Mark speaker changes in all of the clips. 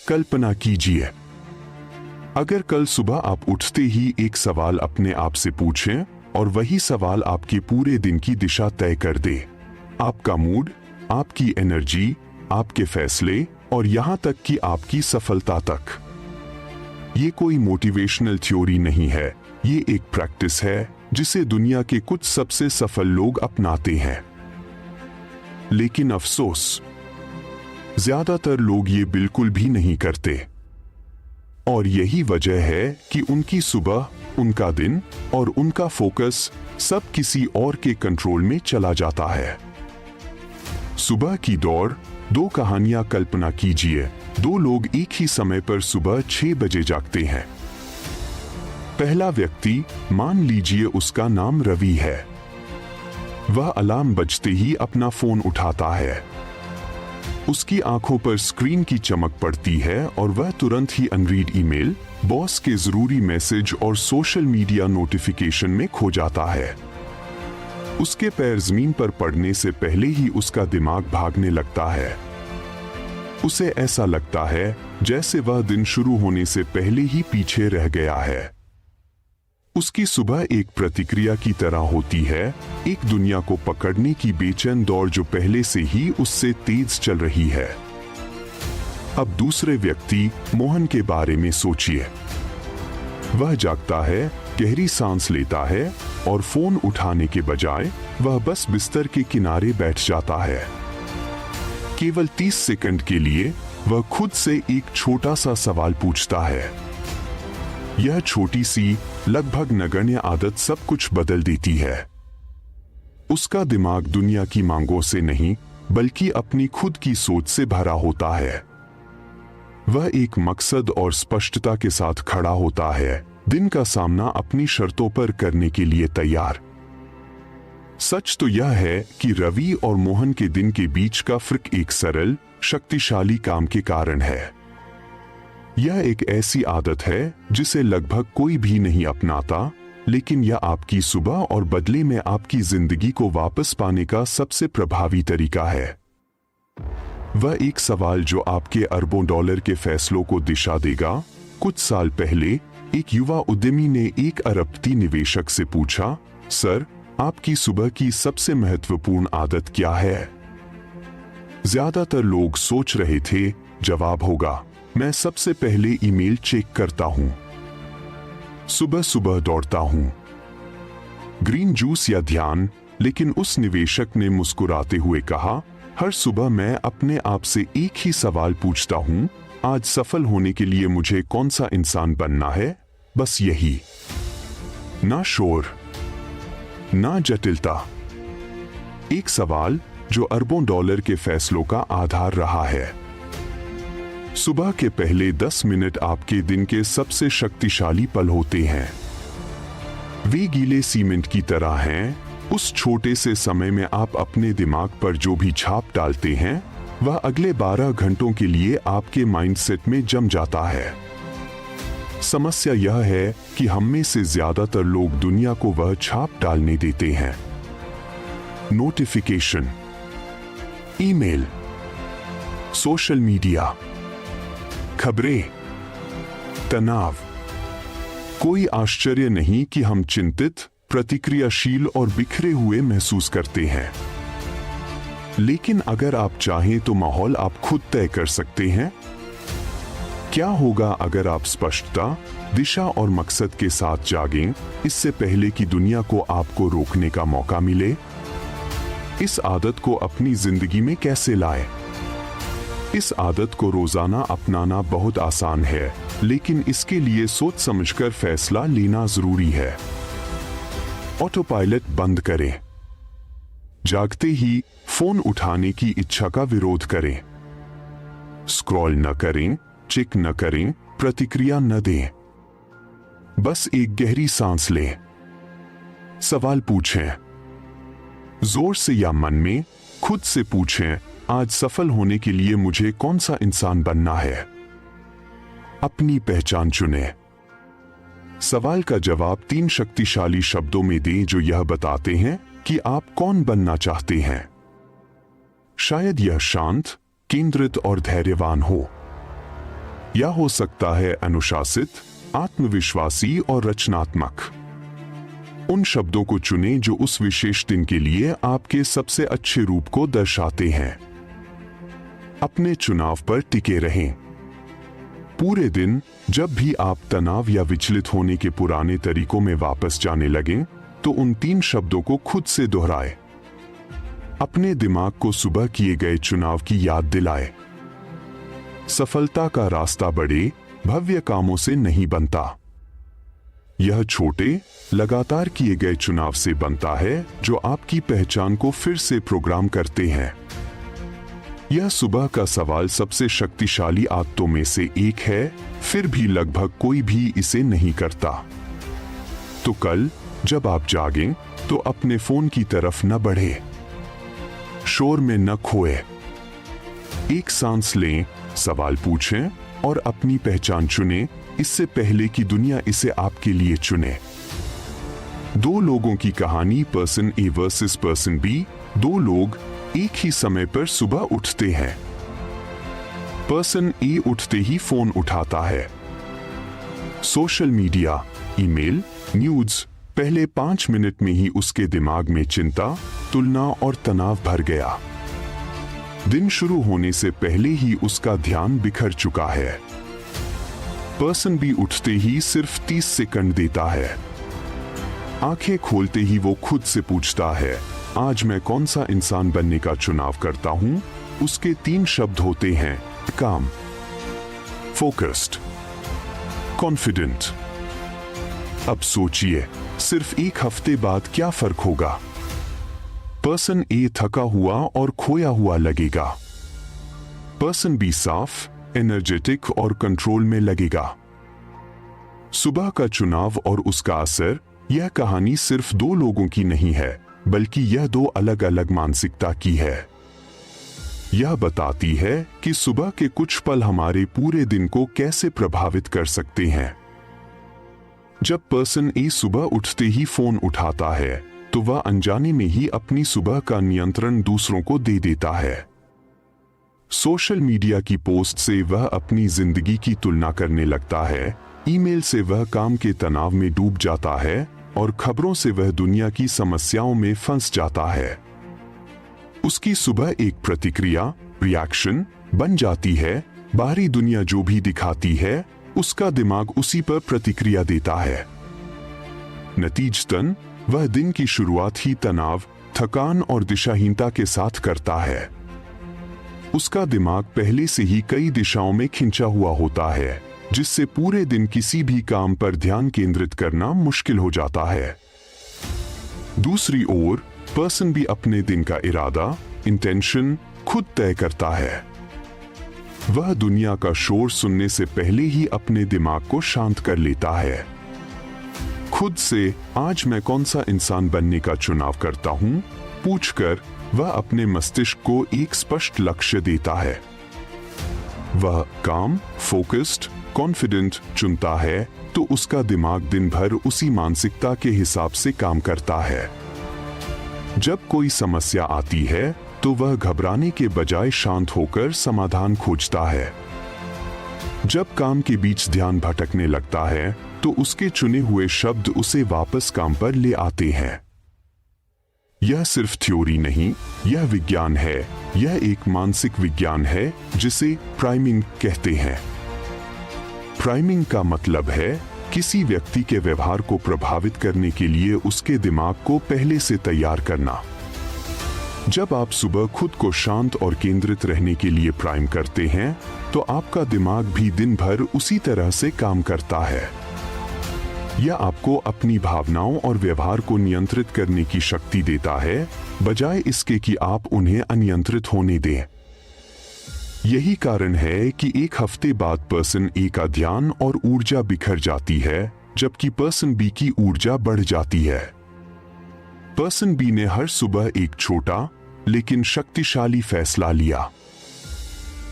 Speaker 1: कल्पना कीजिए, अगर कल सुबह आप उठते ही एक सवाल अपने आप से पूछें और वही सवाल आपके पूरे दिन की दिशा तय कर दे। आपका मूड, आपकी एनर्जी, आपके फैसले और यहां तक कि आपकी सफलता तक। ये कोई मोटिवेशनल थ्योरी नहीं है, ये एक प्रैक्टिस है जिसे दुनिया के कुछ सबसे सफल लोग अपनाते हैं। लेकिन अफसोस, ज्यादातर लोग ये बिल्कुल भी नहीं करते। और यही वजह है कि उनकी सुबह, उनका दिन और उनका फोकस सब किसी और के कंट्रोल में चला जाता है। सुबह की दौड़, दो कहानियां कल्पना कीजिए। दो लोग एक ही समय पर सुबह 6 बजे जागते हैं। पहला व्यक्ति, मान लीजिए उसका नाम रवि है। वह अलार्म बजते ही अपना फोन उठाता है। उसकी आंखों पर स्क्रीन की चमक पड़ती है और वह तुरंत ही अनरीड ईमेल, बॉस के जरूरी मैसेज और सोशल मीडिया नोटिफिकेशन में खो जाता है। उसके पैर जमीन पर पड़ने से पहले ही उसका दिमाग भागने लगता है। उसे ऐसा लगता है जैसे वह दिन शुरू होने से पहले ही पीछे रह गया है। उसकी सुबह एक प्रतिक्रिया की तरह होती है, एक दुनिया को पकड़ने की बेचैन दौड़ जो पहले से ही उससे तेज चल रही है। अब दूसरे व्यक्ति, मोहन के बारे में सोचिए। वह जागता है, गहरी सांस लेता है और फोन उठाने के बजाय वह बस बिस्तर के किनारे बैठ जाता है। केवल 30 सेकंड के लिए वह खुद से एक छोटा सा सवाल पूछता है। यह छोटी सी, लगभग नगण्य आदत सब कुछ बदल देती है। उसका दिमाग दुनिया की मांगों से नहीं, बल्कि अपनी खुद की सोच से भरा होता है। वह एक मकसद और स्पष्टता के साथ खड़ा होता है, दिन का सामना अपनी शर्तों पर करने के लिए तैयार। सच तो यह है कि रवि और मोहन के दिन के बीच का फर्क एक सरल, शक्तिशाली काम के कारण है। यह एक ऐसी आदत है जिसे लगभग कोई भी नहीं अपनाता, लेकिन यह आपकी सुबह और बदले में आपकी जिंदगी को वापस पाने का सबसे प्रभावी तरीका है। वह एक सवाल जो आपके अरबों डॉलर के फैसलों को दिशा देगा। कुछ साल पहले एक युवा उद्यमी ने एक अरबपति निवेशक से पूछा, सर, आपकी सुबह की सबसे महत्वपूर्ण आदत क्या है? ज्यादातर लोग सोच रहे थे जवाब होगा, मैं सबसे पहले ईमेल चेक करता हूं, सुबह सुबह दौड़ता हूं, ग्रीन जूस या ध्यान। लेकिन उस निवेशक ने मुस्कुराते हुए कहा, हर सुबह मैं अपने आप से एक ही सवाल पूछता हूं, आज सफल होने के लिए मुझे कौन सा इंसान बनना है? बस यही। ना शोर, ना जटिलता। एक सवाल जो अरबों डॉलर के फैसलों का आधार रहा है। सुबह के पहले 10 मिनट आपके दिन के सबसे शक्तिशाली पल होते हैं। वे गीले सीमेंट की तरह हैं। उस छोटे से समय में आप अपने दिमाग पर जो भी छाप डालते हैं, वह अगले 12 घंटों के लिए आपके माइंडसेट में जम जाता है। समस्या यह है कि हम में से ज्यादातर लोग दुनिया को वह छाप डालने देते हैं। नोटिफिकेशन, ईमेल, सोशल मीडिया, खबरें, तनाव। कोई आश्चर्य नहीं कि हम चिंतित, प्रतिक्रियाशील और बिखरे हुए महसूस करते हैं। लेकिन अगर आप चाहें तो माहौल आप खुद तय कर सकते हैं। क्या होगा अगर आप स्पष्टता, दिशा और मकसद के साथ जागें, इससे पहले कि दुनिया को आपको रोकने का मौका मिले? इस आदत को अपनी जिंदगी में कैसे लाएं? इस आदत को रोजाना अपनाना बहुत आसान है, लेकिन इसके लिए सोच समझकर फैसला लेना जरूरी है। ऑटो पायलट बंद करें। जागते ही फोन उठाने की इच्छा का विरोध करें। स्क्रॉल न करें, चेक न करें, प्रतिक्रिया न दें। बस एक गहरी सांस लें। सवाल पूछें, जोर से या मन में। खुद से पूछें, आज सफल होने के लिए मुझे कौन सा इंसान बनना है? अपनी पहचान चुनें। सवाल का जवाब 3 शक्तिशाली शब्दों में दें जो यह बताते हैं कि आप कौन बनना चाहते हैं। शायद यह शांत, केंद्रित और धैर्यवान हो। या हो सकता है अनुशासित, आत्मविश्वासी और रचनात्मक। उन शब्दों को चुनें जो उस विशेष दिन के लिए आपके सबसे अच्छे रूप को दर्शाते हैं। अपने चुनाव पर टिके रहें। पूरे दिन जब भी आप तनाव या विचलित होने के पुराने तरीकों में वापस जाने लगें, तो उन 3 शब्दों को खुद से दोहराएं। अपने दिमाग को सुबह किए गए चुनाव की याद दिलाएं। सफलता का रास्ता बड़े, भव्य कामों से नहीं बनता। यह छोटे, लगातार किए गए चुनाव से बनता है जो आपकी पहचान को फिर से प्रोग्राम करते हैं। यह सुबह का सवाल सबसे शक्तिशाली आदतों में से एक है, फिर भी लगभग कोई भी इसे नहीं करता। तो कल जब आप जागें, तो अपने फोन की तरफ न बढ़े, शोर में न खोए। एक सांस लें, सवाल पूछें और अपनी पहचान चुनें, इससे पहले कि दुनिया इसे आपके लिए चुने। 2 लोगों की कहानी, person A versus person B. 2 लोग एक ही समय पर सुबह उठते हैं। पर्सन ए उठते ही फोन उठाता है। सोशल मीडिया, ईमेल, न्यूज़, पहले 5 मिनट में ही उसके दिमाग में चिंता, तुलना और तनाव भर गया। दिन शुरू होने से पहले ही उसका ध्यान बिखर चुका है। पर्सन बी उठते ही सिर्फ 30 सेकंड देता है। आंखें खोलते ही वो खुद से पूछता है, आज मैं कौन सा इंसान बनने का चुनाव करता हूं? उसके 3 शब्द होते हैं, काम, फोकस्ड, कॉन्फिडेंट। अब सोचिए, सिर्फ 1 हफ्ते बाद क्या फर्क होगा? पर्सन ए थका हुआ और खोया हुआ लगेगा। पर्सन बी साफ, एनर्जेटिक और कंट्रोल में लगेगा। सुबह का चुनाव और उसका असर, यह कहानी सिर्फ 2 लोगों की नहीं है, बल्कि यह 2 अलग अलग मानसिकता की है। यह बताती है कि सुबह के कुछ पल हमारे पूरे दिन को कैसे प्रभावित कर सकते हैं। जब पर्सन ए सुबह उठते ही फोन उठाता है, तो वह अनजाने में ही अपनी सुबह का नियंत्रण दूसरों को दे देता है। सोशल मीडिया की पोस्ट से वह अपनी जिंदगी की तुलना करने लगता है, ईमेल से वह काम के तनाव में डूब जाता है और खबरों से वह दुनिया की समस्याओं में फंस जाता है। उसकी सुबह एक प्रतिक्रिया, रिएक्शन बन जाती है। बाहरी दुनिया जो भी दिखाती है, उसका दिमाग उसी पर प्रतिक्रिया देता है। नतीजतन वह दिन की शुरुआत ही तनाव, थकान और दिशाहीनता के साथ करता है। उसका दिमाग पहले से ही कई दिशाओं में खिंचा हुआ होता है, जिससे पूरे दिन किसी भी काम पर ध्यान केंद्रित करना मुश्किल हो जाता है। दूसरी ओर पर्सन भी अपने दिन का इरादा, इंटेंशन खुद तय करता है। वह दुनिया का शोर सुनने से पहले ही अपने दिमाग को शांत कर लेता है। खुद से आज मैं कौन सा इंसान बनने का चुनाव करता हूं पूछकर वह अपने मस्तिष्क को एक स्पष्ट लक्ष्य देता है। वह काम, फोकस्ड, कॉन्फिडेंट चुनता है, तो उसका दिमाग दिन भर उसी मानसिकता के हिसाब से काम करता है। जब कोई समस्या आती है, तो वह घबराने के बजाय शांत होकर समाधान खोजता है। जब काम के बीच ध्यान भटकने लगता है, तो उसके चुने हुए शब्द उसे वापस काम पर ले आते हैं। यह सिर्फ थ्योरी नहीं, यह विज्ञान है। यह एक मानसिक विज्ञान है जिसे प्राइमिंग कहते हैं। प्राइमिंग का मतलब है किसी व्यक्ति के व्यवहार को प्रभावित करने के लिए उसके दिमाग को पहले से तैयार करना। जब आप सुबह खुद को शांत और केंद्रित रहने के लिए प्राइम करते हैं, तो आपका दिमाग भी दिन भर उसी तरह से काम करता है। यह आपको अपनी भावनाओं और व्यवहार को नियंत्रित करने की शक्ति देता है, बजाय इसके कि आप उन्हें अनियंत्रित होने दें। यही कारण है कि 1 हफ्ते बाद पर्सन ए का ध्यान और ऊर्जा बिखर जाती है, जबकि पर्सन बी की ऊर्जा बढ़ जाती है। पर्सन बी ने हर सुबह एक छोटा लेकिन शक्तिशाली फैसला लिया।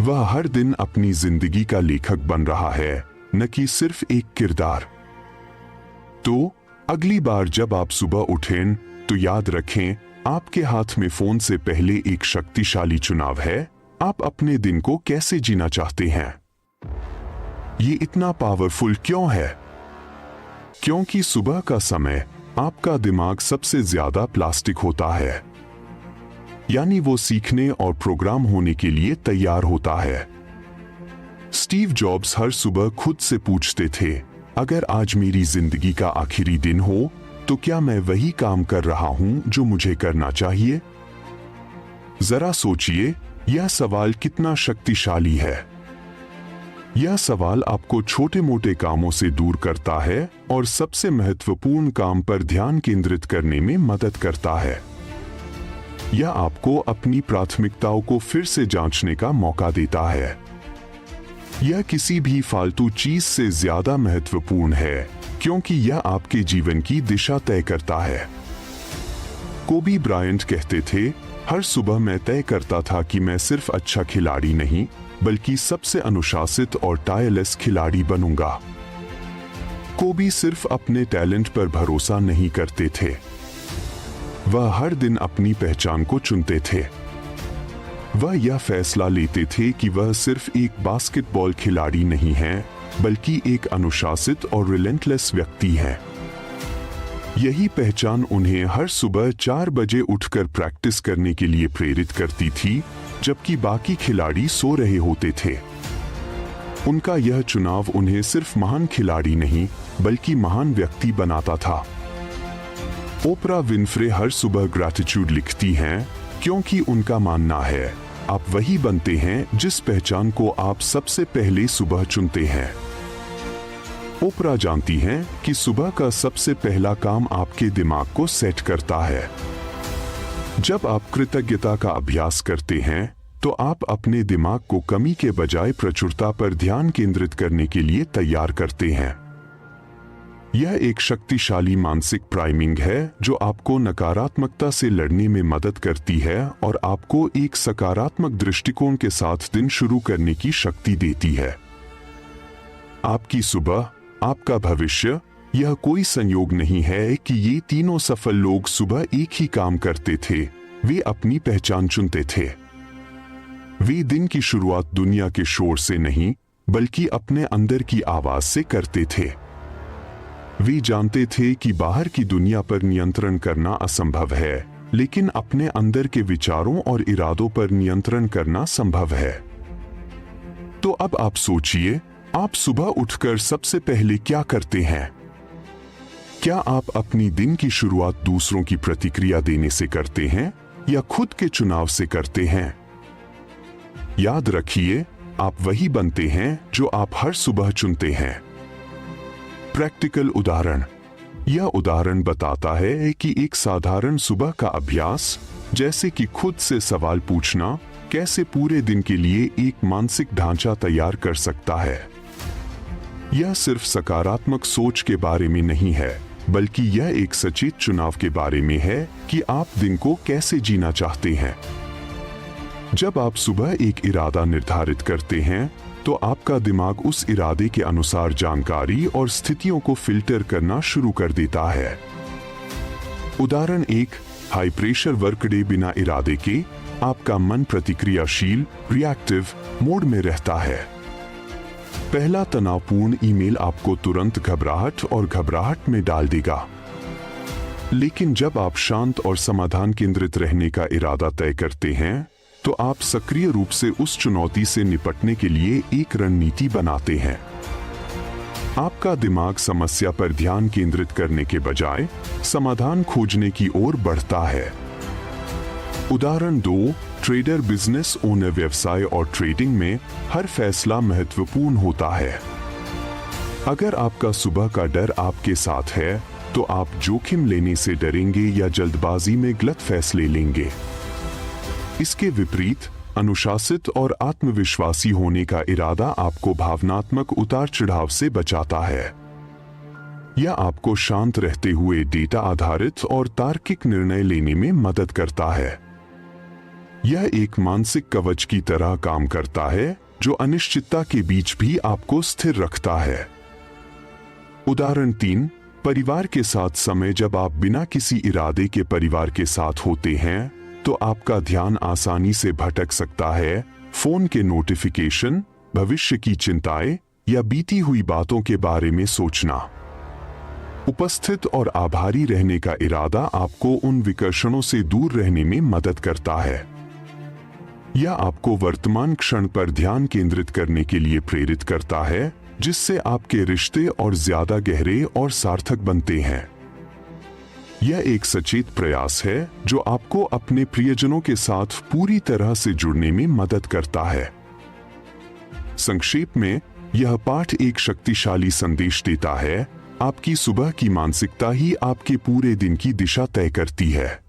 Speaker 1: वह हर दिन अपनी जिंदगी का लेखक बन रहा है, न कि सिर्फ एक किरदार। तो अगली बार जब आप सुबह उठें, तो याद रखें, आपके हाथ में फोन से पहले एक शक्तिशाली चुनाव है। आप अपने दिन को कैसे जीना चाहते हैं? ये इतना पावरफुल क्यों है? क्योंकि सुबह का समय आपका दिमाग सबसे ज्यादा प्लास्टिक होता है, यानी वो सीखने और प्रोग्राम होने के लिए तैयार होता है। स्टीव जॉब्स हर सुबह खुद से पूछते थे, अगर आज मेरी जिंदगी का आखिरी दिन हो तो क्या मैं वही काम कर रहा हूं जो मुझे करना चाहिए? जरा सोचिए, यह सवाल कितना शक्तिशाली है। यह सवाल आपको छोटे मोटे कामों से दूर करता है और सबसे महत्वपूर्ण काम पर ध्यान केंद्रित करने में मदद करता है। यह आपको अपनी प्राथमिकताओं को फिर से जांचने का मौका देता है। यह किसी भी फालतू चीज से ज्यादा महत्वपूर्ण है, क्योंकि यह आपके जीवन की दिशा तय करता है। कोबी ब्रायंट कहते थे, हर सुबह मैं तय करता था कि मैं सिर्फ अच्छा खिलाड़ी नहीं बल्कि सबसे अनुशासित और टायरलेस खिलाड़ी बनूंगा। कोबी सिर्फ अपने टैलेंट पर भरोसा नहीं करते थे, वह हर दिन अपनी पहचान को चुनते थे। वह यह फैसला लेते थे कि वह सिर्फ एक बास्केटबॉल खिलाड़ी नहीं है बल्कि एक अनुशासित और रिलेंटलेस व्यक्ति है। यही पहचान उन्हें हर सुबह 4 बजे उठकर प्रैक्टिस करने के लिए प्रेरित करती थी, जबकि बाकी खिलाड़ी सो रहे होते थे। उनका यह चुनाव उन्हें सिर्फ महान खिलाड़ी नहीं बल्कि महान व्यक्ति बनाता था। ओपरा विनफ्रे हर सुबह ग्रैटिट्यूड लिखती हैं, क्योंकि उनका मानना है, आप वही बनते हैं जिस पहचान को आप सबसे पहले सुबह चुनते हैं। ओपरा जानती हैं कि सुबह का सबसे पहला काम आपके दिमाग को सेट करता है। जब आप कृतज्ञता का अभ्यास करते हैं तो आप अपने दिमाग को कमी के बजाय प्रचुरता पर ध्यान केंद्रित करने के लिए तैयार करते हैं। यह एक शक्तिशाली मानसिक प्राइमिंग है जो आपको नकारात्मकता से लड़ने में मदद करती है और आपको एक सकारात्मक दृष्टिकोण के साथ दिन शुरू करने की शक्ति देती है। आपकी सुबह, आपका भविष्य, यह कोई संयोग नहीं है कि ये तीनों सफल लोग सुबह एक ही काम करते थे, वे अपनी पहचान चुनते थे। वे दिन की शुरुआत दुनिया के शोर से नहीं बल्कि अपने अंदर की आवाज से करते थे। वे जानते थे कि बाहर की दुनिया पर नियंत्रण करना असंभव है, लेकिन अपने अंदर के विचारों और इरादों पर नियंत्रण करना संभव है। तो अब आप सोचिए, आप सुबह उठकर सबसे पहले क्या करते हैं? क्या आप अपनी दिन की शुरुआत दूसरों की प्रतिक्रिया देने से करते हैं या खुद के चुनाव से करते हैं? याद रखिए, आप वही बनते हैं जो आप हर सुबह चुनते हैं। प्रैक्टिकल उदाहरण। यह उदाहरण बताता है कि एक साधारण सुबह का अभ्यास, जैसे कि खुद से सवाल पूछना, कैसे पूरे दिन के लिए एक मानसिक ढांचा तैयार कर सकता है। यह सिर्फ सकारात्मक सोच के बारे में नहीं है, बल्कि यह एक सचेत चुनाव के बारे में है कि आप दिन को कैसे जीना चाहते हैं। जब आप सुबह एक इरादा निर्धारित करते हैं तो आपका दिमाग उस इरादे के अनुसार जानकारी और स्थितियों को फिल्टर करना शुरू कर देता है। उदाहरण 1, हाई प्रेशर वर्कडे। बिना इरादे के आपका मन प्रतिक्रियाशील रिएक्टिव मोड में रहता है। पहला तनावपूर्ण ईमेल आपको तुरंत घबराहट में डाल देगा। लेकिन जब आप शांत और समाधान केंद्रित रहने का इरादा तय करते हैं तो आप सक्रिय रूप से उस चुनौती से निपटने के लिए एक रणनीति बनाते हैं। आपका दिमाग समस्या पर ध्यान केंद्रित करने के बजाय समाधान खोजने की ओर बढ़ता है। उदाहरण 2, ट्रेडर। Business owner. व्यवसाय और ट्रेडिंग में हर फैसला महत्वपूर्ण होता है। अगर आपका सुबह का डर आपके साथ है तो आप जोखिम लेने से डरेंगे या जल्दबाजी में गलत फैसले लेंगे। इसके विपरीत, अनुशासित और आत्मविश्वासी होने का इरादा आपको भावनात्मक उतार चढ़ाव से बचाता है। यह आपको शांत रहते हुए डेटा आधारित और तार्किक निर्णय लेने में मदद करता है। यह एक मानसिक कवच की तरह काम करता है जो अनिश्चितता के बीच भी आपको स्थिर रखता है। उदाहरण 3, परिवार के साथ समय। जब आप बिना किसी इरादे के परिवार के साथ होते हैं तो आपका ध्यान आसानी से भटक सकता है। फोन के नोटिफिकेशन, भविष्य की चिंताएं या बीती हुई बातों के बारे में सोचना। उपस्थित और आभारी रहने का इरादा आपको उन विकर्षणों से दूर रहने में मदद करता है। यह आपको वर्तमान क्षण पर ध्यान केंद्रित करने के लिए प्रेरित करता है, जिससे आपके रिश्ते और ज्यादा गहरे और सार्थक बनते हैं। यह एक सचेत प्रयास है जो आपको अपने प्रियजनों के साथ पूरी तरह से जुड़ने में मदद करता है। संक्षेप में, यह पाठ एक शक्तिशाली संदेश देता है, आपकी सुबह की मानसिकता ही आपके पूरे दिन की दिशा तय करती है।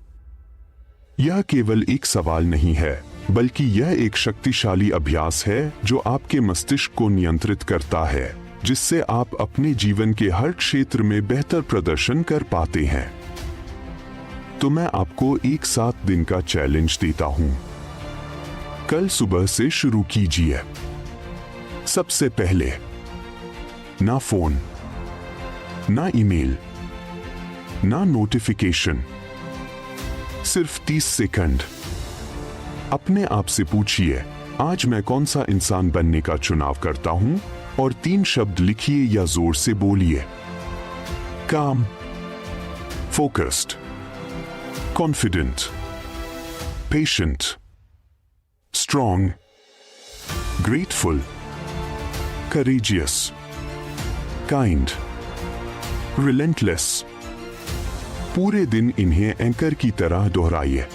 Speaker 1: यह केवल एक सवाल नहीं है, बल्कि यह एक शक्तिशाली अभ्यास है जो आपके मस्तिष्क को नियंत्रित करता है, जिससे आप अपने जीवन के हर क्षेत्र में बेहतर प्रदर्शन कर पाते हैं। तो मैं आपको एक 7 दिन का चैलेंज देता हूं। कल सुबह से शुरू कीजिए। सबसे पहले, ना फोन, ना ईमेल, ना नोटिफिकेशन। सिर्फ 30 सेकंड। अपने आप से पूछिए, आज मैं कौन सा इंसान बनने का चुनाव करता हूं, और 3 शब्द लिखिए या जोर से बोलिए। काम, focused, confident, patient, strong, grateful, courageous, kind, relentless। पूरे दिन इन्हें एंकर की तरह दोहराइए।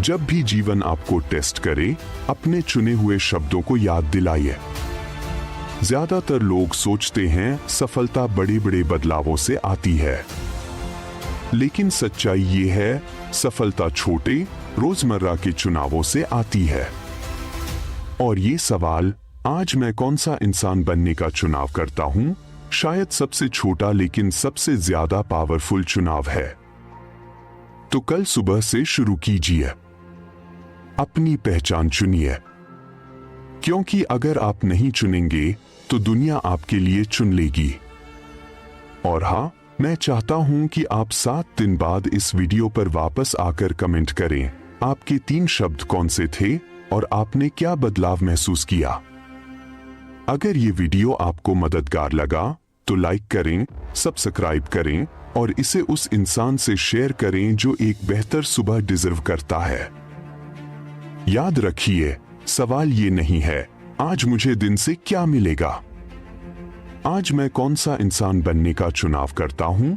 Speaker 1: जब भी जीवन आपको टेस्ट करे, अपने चुने हुए शब्दों को याद दिलाइए। ज्यादातर लोग सोचते हैं सफलता बड़े बड़े बदलावों से आती है, लेकिन सच्चाई ये है, सफलता छोटे रोजमर्रा के चुनावों से आती है। और ये सवाल, आज मैं कौन सा इंसान बनने का चुनाव करता हूं, शायद सबसे छोटा लेकिन सबसे ज्यादा पावरफुल चुनाव है। तो कल सुबह से शुरू कीजिए। अपनी पहचान चुनिए, क्योंकि अगर आप नहीं चुनेंगे तो दुनिया आपके लिए चुन लेगी। और हाँ, मैं चाहता हूं कि आप 7 दिन बाद इस वीडियो पर वापस आकर कमेंट करें, आपके 3 शब्द कौन से थे और आपने क्या बदलाव महसूस किया। अगर ये वीडियो आपको मददगार लगा तो लाइक करें, सब्सक्राइब करें और इसे उस इंसान से शेयर करें जो एक बेहतर सुबह डिजर्व करता है। याद रखिए, सवाल ये नहीं है, आज मुझे दिन से क्या मिलेगा। आज मैं कौन सा इंसान बनने का चुनाव करता हूं,